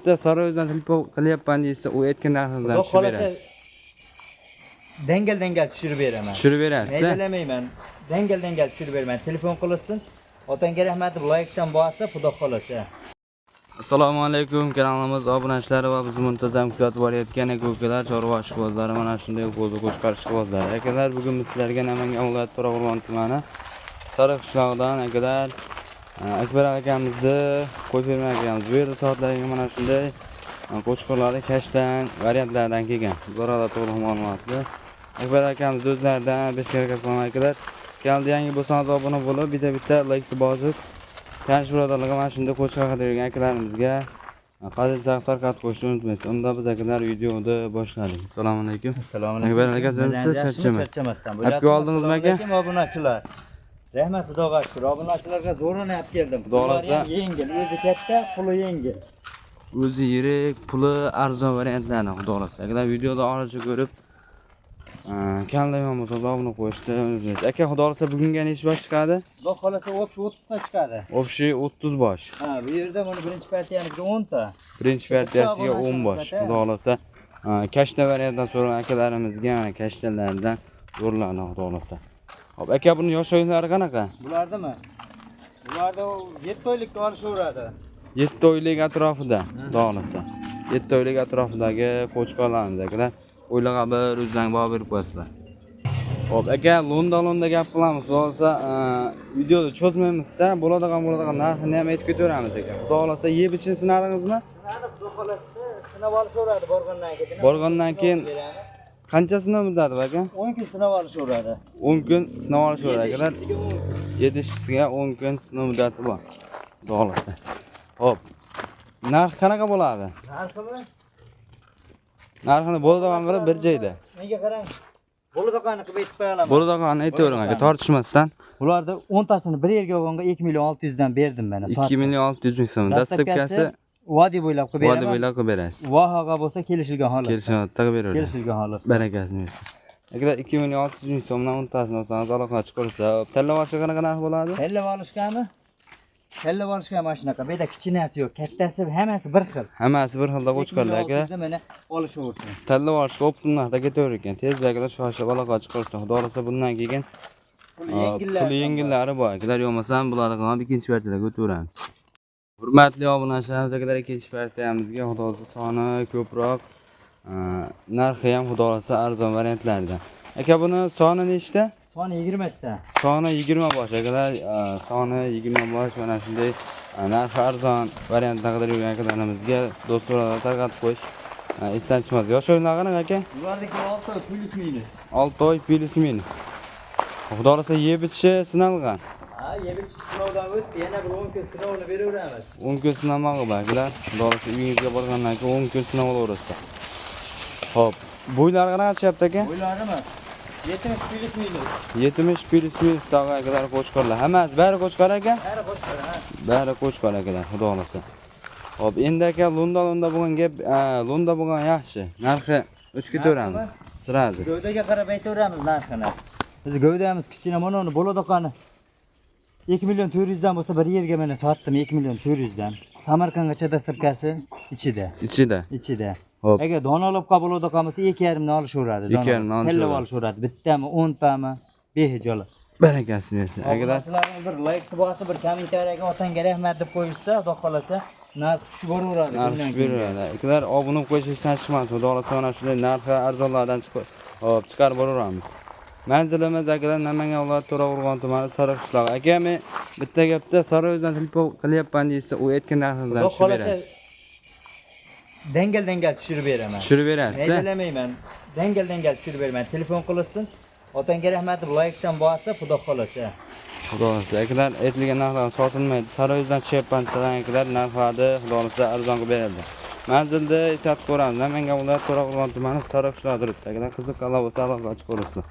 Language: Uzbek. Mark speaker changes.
Speaker 1: bitta Saroydan telefon qilyapman deysa, u aytgan narxingizdan tushirib berasiz.
Speaker 2: Dengel tushirib beraman.
Speaker 1: Tushirib berasiz.
Speaker 2: Maydalayman. Dengel tushirib beraman. Telefon qilsin. Otanga rahmat, like-dan bo'lsa, xudo xolasa.
Speaker 1: Assalomu alaykum, kanalimiz obunachilari va bizni muntazam kuzatib borayotgan aka-ukalar, chorva ishqibozlari, mana shunday qo'zi qo'shqar ishqibozlari. Akalar, bugun biz sizlarga Namangan viloyati To'raqo'rg'on tumani Sariq qishlog'idan akalar Akbar akamizni qo'yib bergan akamiz. Bu yerda soatlariga mana shunday qo'chqorlari kashtan variantlardan kelgan. Zo'rada to'liq ma'lumotli. Akbar akamiz o'zlaridan 5 harakat qilgan akalar. Kanalga yangi bo'lsangiz obuna bo'lib, bitta like bosib Tanış birodarlarga mana shunday qo'shiq haqida yurgan akalarimizga qadrli tarqatib qo'yishni unutmaysiz. Unda biz akalar videoni boshladik. Assalomu alaykum.
Speaker 2: Assalomu alaykum.
Speaker 1: Akbar aka,
Speaker 2: charchamasdan.
Speaker 1: Olib oldingizmi aka?
Speaker 2: Obunachilar. Rahmat, xudoga shukr. Obunachilarga zo'rg'ina olib keldim.
Speaker 1: Xudo xolasa
Speaker 2: yengil, o'zi katta, puli yengil.
Speaker 1: O'zi yirik, puli arzon variantlarni xudo xolasa. Akalar videoda oraliqcha ko'rib kanalga ham obuna qo'yishni unutmaysiz. Aka, xudo xolasa bugunga necha bosh chiqadi?
Speaker 2: Xudo xolasa 30 ta chiqadi.
Speaker 1: O'xshi 30 bosh.
Speaker 2: Ha, bu yerda mana birinchi partiyamizga 10 ta.
Speaker 1: Birinchi partiyasiga 10 bosh. Xudo xolasa kashta variantdan so'ragan akalarimizga mana kashtalardan zo'rlarni xudo xolasa. Hop, aka, buni yosh o'yinlari qanaqa?
Speaker 2: Bulardimi? Bularda 7 oylikka olishaveradi.
Speaker 1: 7 oylik atrofida, xudo xolasa. 7 oylik atrofidagi qo'chqorlarimiz akalar. O'ylaga bir o'zlang baho berib qo'yasizlar. Hop, aka, londa gap qilamiz. Xudo xolasa videoni cho'zmaymiz-da, bo'ladigan narxini ham aytib ketaveramiz aka. Xudo xolasa yeb ichini sinadingizmi?
Speaker 2: Xudo xolasa sinab olishaveradi borgandan keyin.
Speaker 1: Borgandan keyin qancha sinov muddati aka?
Speaker 2: 10 kun sinab olishaveradi.
Speaker 1: 10 kun sinov olishaveradi akalar. Yetishishga 10 kun sinov muddati bor. Xudo xolasa. Hop. Narx qanaqa bo'ladi?
Speaker 2: Narximi?
Speaker 1: Narxini bo'ladigan qilib bir joyda.
Speaker 2: Menga qarang. Bo'ladiganini qilib aytib qo'yaman.
Speaker 1: Bo'ladiganini aytavering aka, tortishmasdan.
Speaker 2: Ularda 10 tasini bir yerga olganga 2 million 600 dan berdim men.
Speaker 1: 2 million 600 ming so'm. Dastlabkasi
Speaker 2: vodi bo'ylab qilib beraman.
Speaker 1: Vodi bo'ylab qilib berasiz.
Speaker 2: Vahoga bo'lsa kelishilgan holat.
Speaker 1: Kelishilgan beraverasiz.
Speaker 2: Kelishilgan holat.
Speaker 1: Barakasini bersin. Akalar, 2 million 600 ming so'mdan 10 tasini olsangiz aloqa chiqarsa, tanlab olishga qanaqa narx bo'ladi?
Speaker 2: Tanlab olishgami? Tanlab olishga mana shunaqa. Bu yerda kichkinasi yo'q, kattasi hammasi bir xil.
Speaker 1: Hammasi bir xilda qo'chqorlar aka.
Speaker 2: Mana olishaversin.
Speaker 1: Tanlab olishga optim narxda ketaverar ekan. Tezda shoshib aloqa chiqarsa, xudo xolasa bundan keyin pul yengillari bor. Akalar, yo'qmasam bo'ladigan ikkinchi partiyaga o'taveramiz. Hurmatli obunachilarimiz, akalar, ikkinchi partiyamizga xudo xolasa soni ko'proq, narxi ham xudo xolasa arzon variantlardan. Aka, buni soni nechta?
Speaker 2: Soni 20 ta.
Speaker 1: Soni 20 bosh akalar, soni 20 bosh mana shunday narxi arzon variantda qadar yurgan akalarimizga do'stlarga tarqatib qo'yish esdan chiqmadi. Yosh o'yinlar qanaqa aka?
Speaker 2: Ulardagi 6 oy plus minus.
Speaker 1: 6 oy plus minus. Xudo xolasa yeb ichishi sinalgan.
Speaker 2: Ha, yeb ichish sinovdan o'tdi. Yana bir 10 kun sinovini beraveramiz.
Speaker 1: 10 kun sinamog'i bor akalar. Xudo xolasa uyingizga borgandan keyin 10 kun sinov olaverasiz. Hop, bo'ylar qanaqa chiqyapti aka?
Speaker 2: Bo'ylarimi? 70 plus minus.
Speaker 1: 70 plus minus tog'a akalar qo'chqorlar. Hammasi bari qo'chqor aka?
Speaker 2: Bari qo'chqor, ha.
Speaker 1: Bari qo'chqor akalar, xudo xolasa. Hop, endi aka londa bo'lgan gap, londa bo'lgan yaxshi. Narxi o'tib ketaveramiz. Sirasi.
Speaker 2: Gavdaga qarab aytaveramiz narxini. Biz gavdamiz kichkina mana uni bo'ladiqani 2 million 400 dan bo'lsa bir yerga mana sotdim 2 million 400 dan. Samarqandgacha dastlabkasi ichida. Ichida.
Speaker 1: Hop.
Speaker 2: Agar donalab qabul bo'ladigan bo'lsa 2,5 dan olishaveradi.
Speaker 1: 2,5
Speaker 2: Tellab olishaveradi. Bittami, 10 tami behijola.
Speaker 1: Barakasini bersin. Akalar,
Speaker 2: bir like bo'lsa, bir kommentariyaga otanga rahmat deb qo'yishsa, xudo xolasa narx tushib boraveradi.
Speaker 1: narx beraveradi. Akalar, obuna qo'yishingizdan chiqmas. Xudo xolasa mana shunday narxi arzonlardan chiqarib boraveramiz. Manzilimiz akalar Namangan viloyati To'raqo'rg'on tumani Sariq qishlog'i. Aka, men bitta gapda Saroydan telefon qilyapman deysa, u aytgan narxingizdan tushirib berasiz.
Speaker 2: Dengel tushirib beraman.
Speaker 1: Tushirib berasiz.
Speaker 2: Maydalayman. Dengel tushirib beraman. Telefon qilsin. Otanga rahmat, like-dan bo'lsa, xudo xolasa.
Speaker 1: Xudo xolasa. Akalar, aytilgan narxlar sotilmaydi. Saroydan chiqyapman desalar, akalar narxlari xudo xolasa arzonga beriladi. Manzilda eslatib ko'ramiz. Namangan viloyati To'raqo'rg'on tumani Sariq qishlog'i turibdi. Akalar, qiziqqanlar bo'lsa aloqa chiqarasizlar.